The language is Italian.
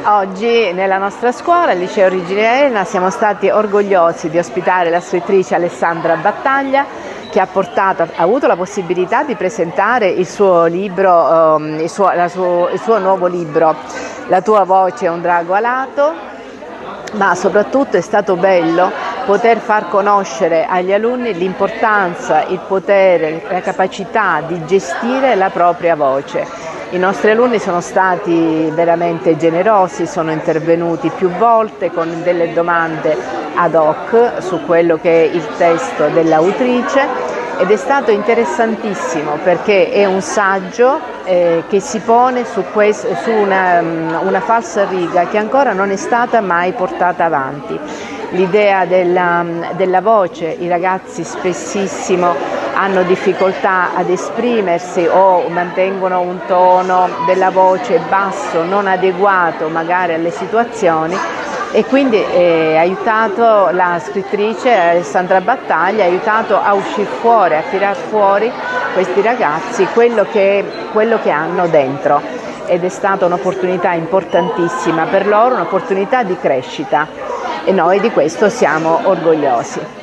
Oggi nella nostra scuola, al Liceo Regina Elena, siamo stati orgogliosi di ospitare la scrittrice Alessandra Battaglia, che ha avuto la possibilità di presentare il suo libro, il suo nuovo libro, La tua voce è un drago alato, ma soprattutto è stato bello poter far conoscere agli alunni l'importanza, il potere, la capacità di gestire la propria voce. I nostri alunni sono stati veramente generosi, sono intervenuti più volte con delle domande ad hoc su quello che è il testo dell'autrice, ed è stato interessantissimo perché è un saggio che si pone su una falsa riga che ancora non è stata mai portata avanti. L'idea della voce, i ragazzi spessissimo hanno difficoltà ad esprimersi o mantengono un tono della voce basso, non adeguato magari alle situazioni, e quindi la scrittrice Alessandra Battaglia ha aiutato a uscire fuori, a tirar fuori questi ragazzi quello che hanno dentro, ed è stata un'opportunità importantissima per loro, un'opportunità di crescita, e noi di questo siamo orgogliosi.